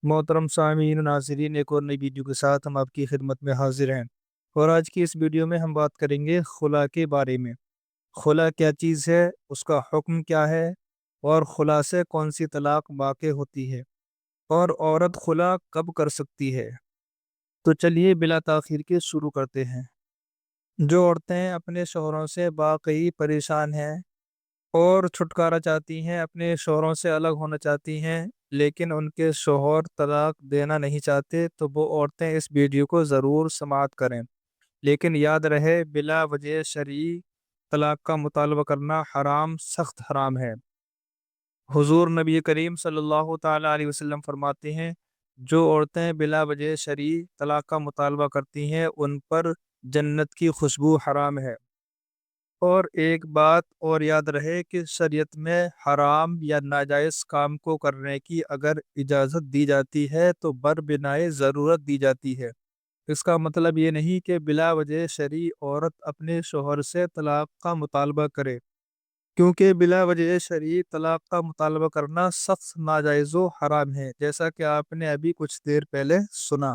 محترم سامعین و ناظرین، ایک اور نئی ویڈیو کے ساتھ ہم آپ کی خدمت میں حاضر ہیں، اور آج کی اس ویڈیو میں ہم بات کریں گے خلا کے بارے میں۔ خلا کیا چیز ہے، اس کا حکم کیا ہے، اور خلا سے کون سی طلاق واقع ہوتی ہے، اور عورت خلا کب کر سکتی ہے۔ تو چلیے بلا تاخیر کے شروع کرتے ہیں۔ جو عورتیں اپنے شوہروں سے واقعی پریشان ہیں اور چھٹکارا چاہتی ہیں، اپنے شوہروں سے الگ ہونا چاہتی ہیں، لیکن ان کے شوہر طلاق دینا نہیں چاہتے، تو وہ عورتیں اس ویڈیو کو ضرور سماعت کریں۔ لیکن یاد رہے، بلا وجہ شرعی طلاق کا مطالبہ کرنا حرام، سخت حرام ہے۔ حضور نبی کریم صلی اللہ تعالی علیہ وسلم فرماتے ہیں، جو عورتیں بلا وجہ شرعی طلاق کا مطالبہ کرتی ہیں، ان پر جنت کی خوشبو حرام ہے۔ اور ایک بات اور یاد رہے کہ شریعت میں حرام یا ناجائز کام کو کرنے کی اگر اجازت دی جاتی ہے تو بربنائے ضرورت دی جاتی ہے۔ اس کا مطلب یہ نہیں کہ بلا وجہ شرعی عورت اپنے شوہر سے طلاق کا مطالبہ کرے، کیونکہ بلا وجہ شرعی طلاق کا مطالبہ کرنا سخت ناجائز و حرام ہے، جیسا کہ آپ نے ابھی کچھ دیر پہلے سنا۔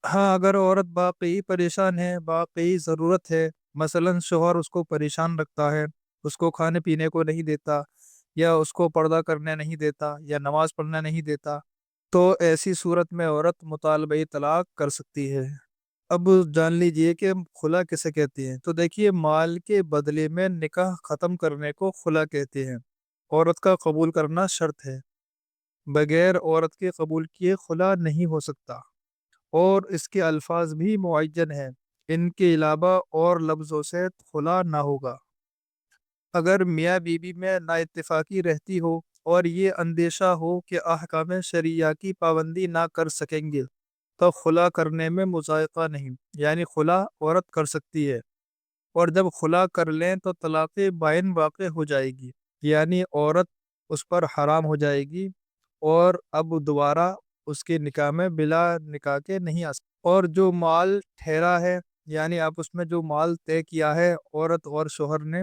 ہاں، اگر عورت واقعی پریشان ہے، واقعی ضرورت ہے، مثلا شوہر اس کو پریشان رکھتا ہے، اس کو کھانے پینے کو نہیں دیتا، یا اس کو پردہ کرنے نہیں دیتا، یا نماز پڑھنا نہیں دیتا، تو ایسی صورت میں عورت مطالبہ طلاق کر سکتی ہے۔ اب جان لیجئے کہ خلا کسے کہتے ہیں۔ تو دیکھیے، مال کے بدلے میں نکاح ختم کرنے کو خلا کہتے ہیں۔ عورت کا قبول کرنا شرط ہے، بغیر عورت کے قبول کیے خلا نہیں ہو سکتا، اور اس کے الفاظ بھی معین ہیں، ان کے علاوہ اور لفظوں سے خلا نہ ہوگا۔ اگر میاں بیوی میں نا اتفاقی رہتی ہو اور یہ اندیشہ ہو کہ احکام شرعیہ کی پابندی نہ کر سکیں گے، تو خلا کرنے میں مضائقہ نہیں، یعنی خلا عورت کر سکتی ہے، اور جب خلا کر لیں تو طلاق بائن واقع ہو جائے گی، یعنی عورت اس پر حرام ہو جائے گی، اور اب دوبارہ اس کے نکاح میں بلا نکاح کے نہیں آ سکتی۔ اور جو مال ٹھہرا ہے، یعنی آپ اس میں جو مال طے کیا ہے عورت اور شوہر نے،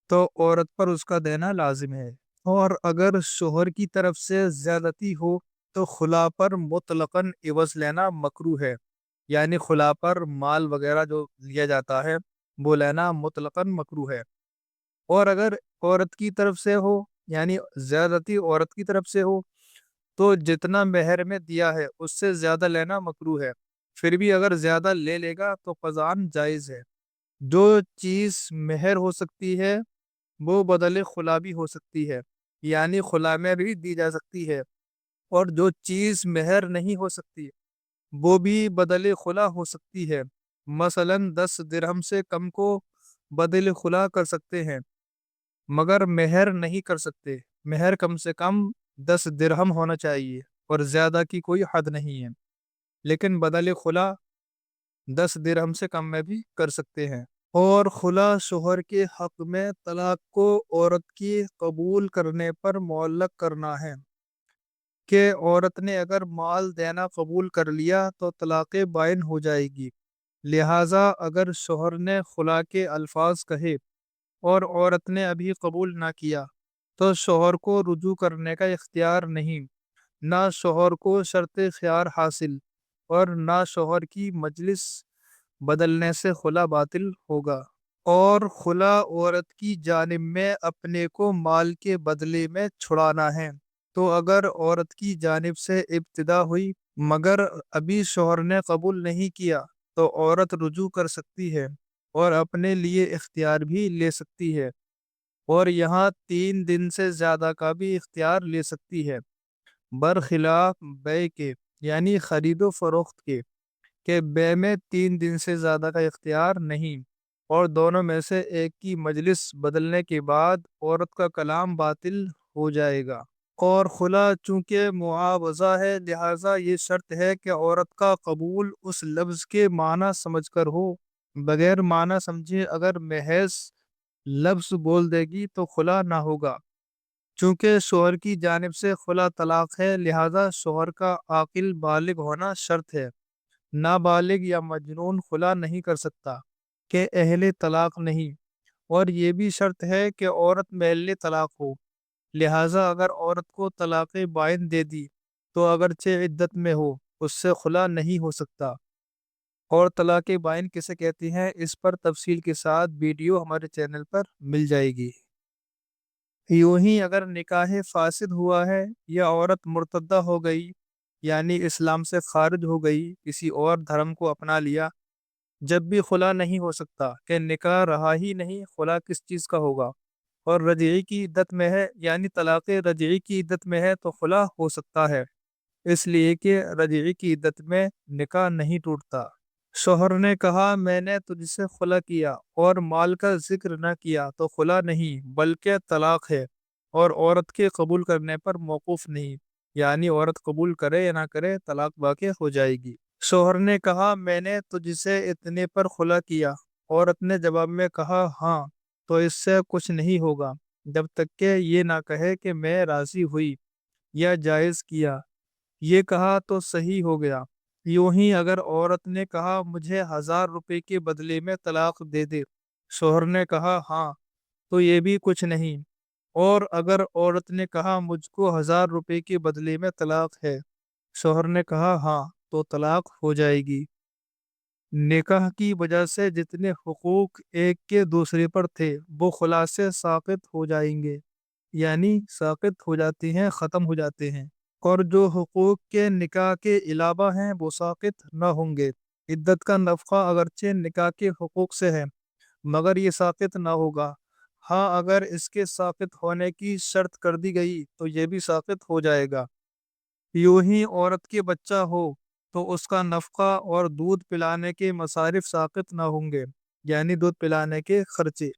تو عورت پر اس کا دینا لازم ہے۔ اور اگر شوہر کی طرف سے زیادتی ہو تو خلا پر مطلقاً عوض لینا مکروہ ہے، یعنی خلا پر مال وغیرہ جو لیا جاتا ہے وہ لینا مطلقاً مکروہ ہے۔ اور اگر عورت کی طرف سے ہو، یعنی زیادتی عورت کی طرف سے ہو، تو جتنا مہر میں دیا ہے اس سے زیادہ لینا مکروہ ہے۔ پھر بھی اگر زیادہ لے لے گا تو قضاً جائز ہے۔ جو چیز مہر ہو سکتی ہے وہ بدل خلا بھی ہو سکتی ہے، یعنی خلا میں بھی دی جا سکتی ہے، اور جو چیز مہر نہیں ہو سکتی وہ بھی بدل خلا ہو سکتی ہے۔ مثلا 10 درہم سے کم کو بدل خلا کر سکتے ہیں، مگر مہر نہیں کر سکتے۔ مہر کم سے کم 10 درہم ہونا چاہیے، اور زیادہ کی کوئی حد نہیں ہے، لیکن بدل خلا 10 درہم سے کم میں بھی کر سکتے ہیں۔ اور خلا شوہر کے حق میں طلاق کو عورت کی قبول کرنے پر معلق کرنا ہے، کہ عورت نے اگر مال دینا قبول کر لیا تو طلاق بائن ہو جائے گی۔ لہٰذا اگر شوہر نے خلا کے الفاظ کہے اور عورت نے ابھی قبول نہ کیا، تو شوہر کو رجوع کرنے کا اختیار نہیں، نہ شوہر کو شرط خیار حاصل، اور نہ شوہر کی مجلس بدلنے سے خلا باطل ہوگا۔ اور خلا عورت کی جانب میں اپنے کو مال کے بدلے میں چھڑانا ہے، تو اگر عورت کی جانب سے ابتدا ہوئی مگر ابھی شوہر نے قبول نہیں کیا، تو عورت رجوع کر سکتی ہے اور اپنے لیے اختیار بھی لے سکتی ہے، اور یہاں 3 دن سے زیادہ کا بھی اختیار لے سکتی ہے، برخلاف بے کے، یعنی خرید و فروخت کے، کہ بے میں 3 دن سے زیادہ کا اختیار نہیں، اور دونوں میں سے ایک کی مجلس بدلنے کے بعد عورت کا کلام باطل ہو جائے گا۔ اور خلا چونکہ معاوضہ ہے، لہٰذا یہ شرط ہے کہ عورت کا قبول اس لفظ کے معنی سمجھ کر ہو، بغیر معنی سمجھے اگر محض لفظ بول دے گی تو خلا نہ ہوگا۔ چونکہ شوہر کی جانب سے خلا طلاق ہے، لہٰذا شوہر کا عاقل بالغ ہونا شرط ہے۔ نابالغ یا مجنون خلا نہیں کر سکتا، کہ اہل طلاق نہیں، اور یہ بھی شرط ہے کہ عورت محل طلاق ہو۔ لہٰذا اگر عورت کو طلاق بائن دے دی تو اگرچہ عدت میں ہو اس سے خلا نہیں ہو سکتا۔ اور طلاق بائن کسے کہتی ہیں، اس پر تفصیل کے ساتھ ویڈیو ہمارے چینل پر مل جائے گی۔ یوں ہی اگر نکاح فاسد ہوا ہے یا عورت مرتدہ ہو گئی یعنی اسلام سے خارج ہو گئی، کسی اور دھرم کو اپنا لیا، جب بھی خلا نہیں ہو سکتا کہ نکاح رہا ہی نہیں، خلا کس چیز کا ہوگا؟ اور رجعی کی عدت میں ہے یعنی طلاق رجعی کی عدت میں ہے تو خلا ہو سکتا ہے، اس لیے کہ رجعی کی عدت میں نکاح نہیں ٹوٹتا۔ شوہر نے کہا میں نے تجھ سے خلا کیا اور مال کا ذکر نہ کیا تو خلا نہیں بلکہ طلاق ہے، اور عورت کے قبول کرنے پر موقوف نہیں، یعنی عورت قبول کرے یا نہ کرے طلاق واقع ہو جائے گی۔ شوہر نے کہا میں نے تجھ سے اتنے پر خلا کیا، عورت نے جواب میں کہا ہاں، تو اس سے کچھ نہیں ہوگا جب تک کہ یہ نہ کہے کہ میں راضی ہوئی یا جائز کیا، یہ کہا تو صحیح ہو گیا۔ یوں ہی اگر عورت نے کہا مجھے 1000 روپے کے بدلے میں طلاق دے دے، شوہر نے کہا ہاں، تو یہ بھی کچھ نہیں۔ اور اگر عورت نے کہا مجھ کو 1000 روپے کے بدلے میں طلاق ہے، شوہر نے کہا ہاں، تو طلاق ہو جائے گی۔ نکاح کی وجہ سے جتنے حقوق ایک کے دوسرے پر تھے وہ خلا سے ساقط ہو جائیں گے، یعنی ساقط ہو جاتے ہیں، ختم ہو جاتے ہیں، اور جو حقوق کے نکاح کے علاوہ ہیں وہ ساقط نہ ہوں گے۔ عدت کا نفقہ اگرچہ نکاح کے حقوق سے ہے مگر یہ ساقط نہ ہوگا، ہاں اگر اس کے ساقط ہونے کی شرط کر دی گئی تو یہ بھی ساقط ہو جائے گا۔ یوں ہی عورت کے بچہ ہو تو اس کا نفقہ اور دودھ پلانے کے مصارف ساقط نہ ہوں گے، یعنی دودھ پلانے کے خرچے،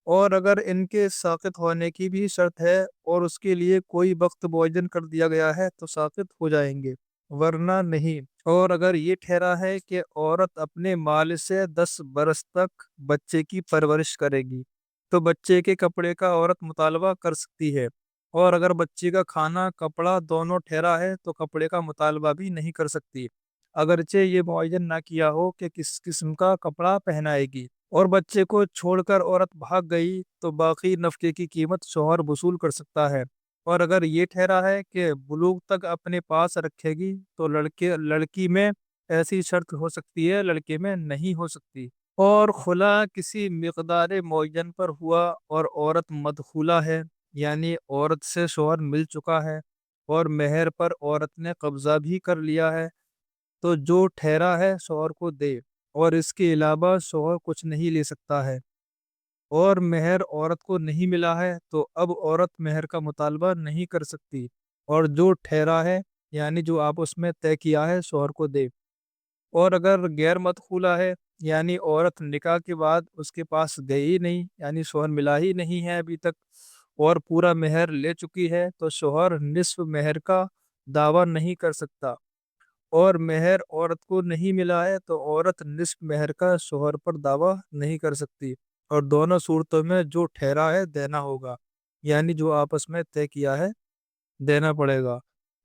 اور اگر ان کے ساقط ہونے کی بھی شرط ہے اور اس کے لیے کوئی وقت معین کر دیا گیا ہے تو ساقط ہو جائیں گے، ورنہ نہیں۔ اور اگر یہ ٹھہرا ہے کہ عورت اپنے مال سے 10 برس تک بچے کی پرورش کرے گی تو بچے کے کپڑے کا عورت مطالبہ کر سکتی ہے، اور اگر بچے کا کھانا کپڑا دونوں ٹھہرا ہے تو کپڑے کا مطالبہ بھی نہیں کر سکتی، اگرچہ یہ معین نہ کیا ہو کہ کس قسم کا کپڑا پہنائے گی۔ اور بچے کو چھوڑ کر عورت بھاگ گئی تو باقی نفقے کی قیمت شوہر وصول کر سکتا ہے، اور اگر یہ ٹھہرا ہے کہ بلوغ تک اپنے پاس رکھے گی تو لڑکی میں ایسی شرط ہو سکتی ہے، لڑکے میں نہیں ہو سکتی۔ اور خلا کسی مقدار معین پر ہوا اور عورت مدخولہ ہے، یعنی عورت سے شوہر مل چکا ہے اور مہر پر عورت نے قبضہ بھی کر لیا ہے، تو جو ٹھہرا ہے شوہر کو دے، اور اس کے علاوہ شوہر کچھ نہیں لے سکتا ہے۔ اور مہر عورت کو نہیں ملا ہے تو اب عورت مہر کا مطالبہ نہیں کر سکتی، اور جو ٹھہرا ہے یعنی جو آپس میں طے کیا ہے شوہر کو دے۔ اور اگر غیر مدخولہ ہے یعنی عورت نکاح کے بعد اس کے پاس گئی نہیں، یعنی شوہر ملا ہی نہیں ہے ابھی تک، اور پورا مہر لے چکی ہے تو شوہر نصف مہر کا دعویٰ نہیں کر سکتا، اور مہر عورت کو نہیں ملا ہے تو عورت نصف مہر کا شوہر پر دعویٰ نہیں کر سکتی، اور دونوں صورتوں میں جو ٹھہرا ہے دینا ہوگا، یعنی جو آپس میں طے کیا ہے دینا پڑے گا۔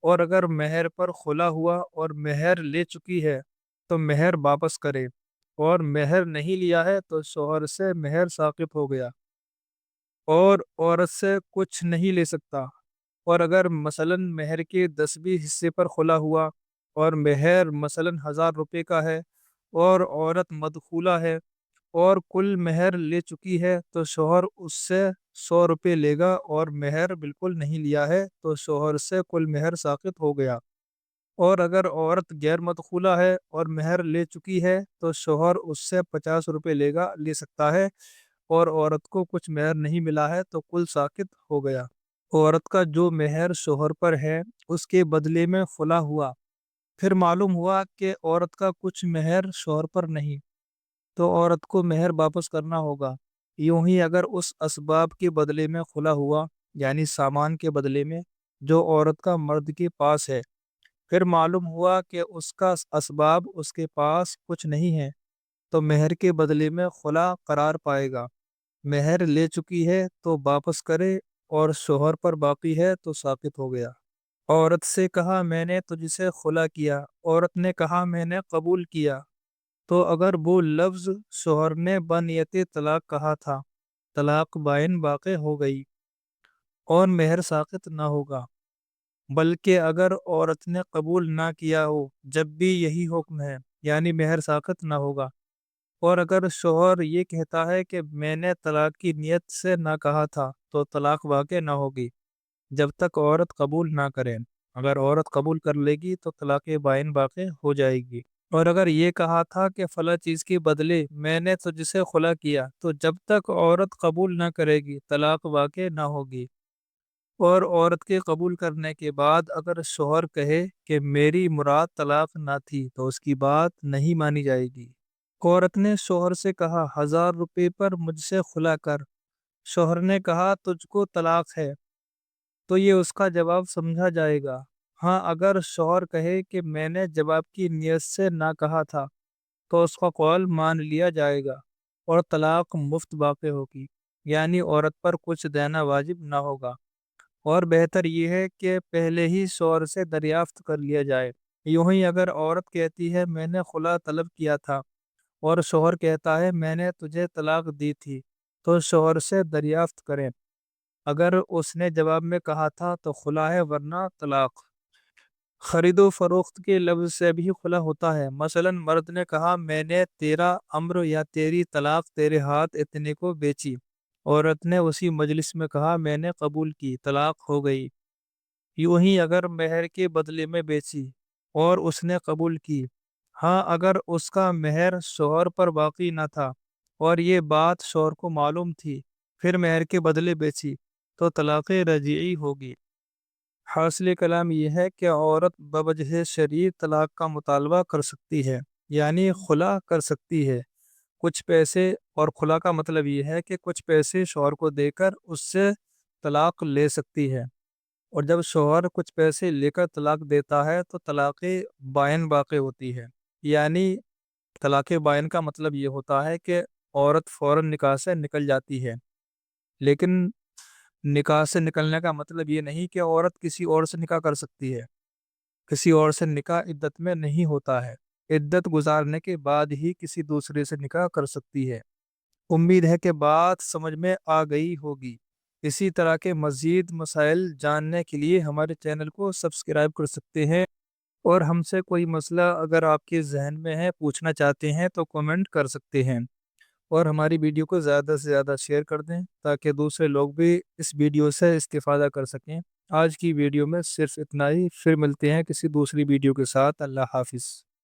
اور اگر مہر پر خلا ہوا اور مہر لے چکی ہے تو مہر واپس کرے، اور مہر نہیں لیا ہے تو شوہر سے مہر ساقط ہو گیا اور عورت سے کچھ نہیں لے سکتا۔ اور اگر مثلا مہر کے 10ویں حصے پر خلا ہوا اور مہر مثلا 1000 روپے کا ہے اور عورت مدخولہ ہے اور کل مہر لے چکی ہے تو شوہر اس سے 100 روپے لے گا، اور مہر بالکل نہیں لیا ہے تو شوہر سے کل مہر ساقط ہو گیا۔ اور اگر عورت غیر مدخولہ ہے اور مہر لے چکی ہے تو شوہر اس سے 50 روپے لے سکتا ہے، اور عورت کو کچھ مہر نہیں ملا ہے تو کل ساقط ہو گیا۔ عورت کا جو مہر شوہر پر ہے اس کے بدلے میں خلا ہوا، پھر معلوم ہوا کہ عورت کا کچھ مہر شوہر پر نہیں، تو عورت کو مہر واپس کرنا ہوگا۔ یوں ہی اگر اس اسباب کے بدلے میں خلا ہوا، یعنی سامان کے بدلے میں جو عورت کا مرد کے پاس ہے، پھر معلوم ہوا کہ اس کا اسباب اس کے پاس کچھ نہیں ہے، تو مہر کے بدلے میں خلا قرار پائے گا۔ مہر لے چکی ہے تو واپس کرے، اور شوہر پر باقی ہے تو ساقط ہو گیا۔ عورت سے کہا میں نے تجھ سے خلا کیا، عورت نے کہا میں نے قبول کیا، تو اگر وہ لفظ شوہر نے بنیت طلاق کہا تھا، طلاق بائن واقع ہو گئی اور مہر ساقط نہ ہوگا۔ بلکہ اگر عورت نے قبول نہ کیا ہو جب بھی یہی حکم ہے یعنی مہر ساقط نہ ہوگا۔ اور اگر شوہر یہ کہتا ہے کہ میں نے طلاق کی نیت سے نہ کہا تھا تو طلاق واقع نہ ہوگی جب تک عورت قبول نہ کرے۔ اگر عورت قبول کر لے گی تو طلاق بائن واقع ہو جائے گی۔ اور اگر یہ کہا تھا کہ فلاں چیز کے بدلے میں نے تجھ سے خلا کیا تو جب تک عورت قبول نہ کرے گی طلاق واقع نہ ہوگی۔ اور عورت کے قبول کرنے کے بعد اگر شوہر کہے کہ میری مراد طلاق نہ تھی تو اس کی بات نہیں مانی جائے گی۔ عورت نے شوہر سے کہا 1000 روپے پر مجھ سے خلا کر۔ شوہر نے کہا تجھ کو طلاق ہے تو یہ اس کا جواب سمجھا جائے گا۔ ہاں اگر شوہر کہے کہ میں نے جواب کی نیت سے نہ کہا تھا تو اس کا قول مان لیا جائے گا اور طلاق مفت واقع ہوگی، یعنی عورت پر کچھ دینا واجب نہ ہوگا۔ اور بہتر یہ ہے کہ پہلے ہی شوہر سے دریافت کر لیا جائے۔ یوں ہی اگر عورت کہتی ہے میں نے خلا طلب کیا تھا اور شوہر کہتا ہے میں نے تجھے طلاق دی تھی تو شوہر سے دریافت کریں۔ اگر اس نے جواب میں کہا تھا تو خلا ہے ورنہ طلاق۔ خرید و فروخت کے لفظ سے بھی خلا ہوتا ہے۔ مثلا مرد نے کہا میں نے تیرا امر یا تیری طلاق تیرے ہاتھ اتنے کو بیچی۔ عورت نے اسی مجلس میں کہا میں نے قبول کی، طلاق ہو گئی۔ یوں ہی اگر مہر کے بدلے میں بیچی اور اس نے قبول کی، ہاں اگر اس کا مہر شوہر پر باقی نہ تھا اور یہ بات شوہر کو معلوم تھی پھر مہر کے بدلے بیچی تو طلاق رجعی ہوگی۔ حاصل کلام یہ ہے کہ عورت بوجہ شرعی طلاق کا مطالبہ کر سکتی ہے، یعنی خلا کر سکتی ہے کچھ پیسے، اور خلا کا مطلب یہ ہے کہ کچھ پیسے شوہر کو دے کر اس سے طلاق لے سکتی ہے۔ اور جب شوہر کچھ پیسے لے کر طلاق دیتا ہے تو طلاق بائن واقع ہوتی ہے، یعنی طلاق بائن کا مطلب یہ ہوتا ہے کہ عورت فوراً نکاح سے نکل جاتی ہے، لیکن نکاح سے نکلنے کا مطلب یہ نہیں کہ عورت کسی اور سے نکاح کر سکتی ہے۔ کسی اور سے نکاح عدت میں نہیں ہوتا ہے، عدت گزارنے کے بعد ہی کسی دوسرے سے نکاح کر سکتی ہے۔ امید ہے کہ بات سمجھ میں آ گئی ہوگی۔ اسی طرح کے مزید مسائل جاننے کے لیے ہمارے چینل کو سبسکرائب کر سکتے ہیں، اور ہم سے کوئی مسئلہ اگر آپ کے ذہن میں ہے پوچھنا چاہتے ہیں تو کمنٹ کر سکتے ہیں، اور ہماری ویڈیو کو زیادہ سے زیادہ شیئر کر دیں تاکہ دوسرے لوگ بھی اس ویڈیو سے استفادہ کر سکیں۔ آج کی ویڈیو میں صرف اتنا ہی، پھر ملتے ہیں کسی دوسری ویڈیو کے ساتھ۔ اللہ حافظ۔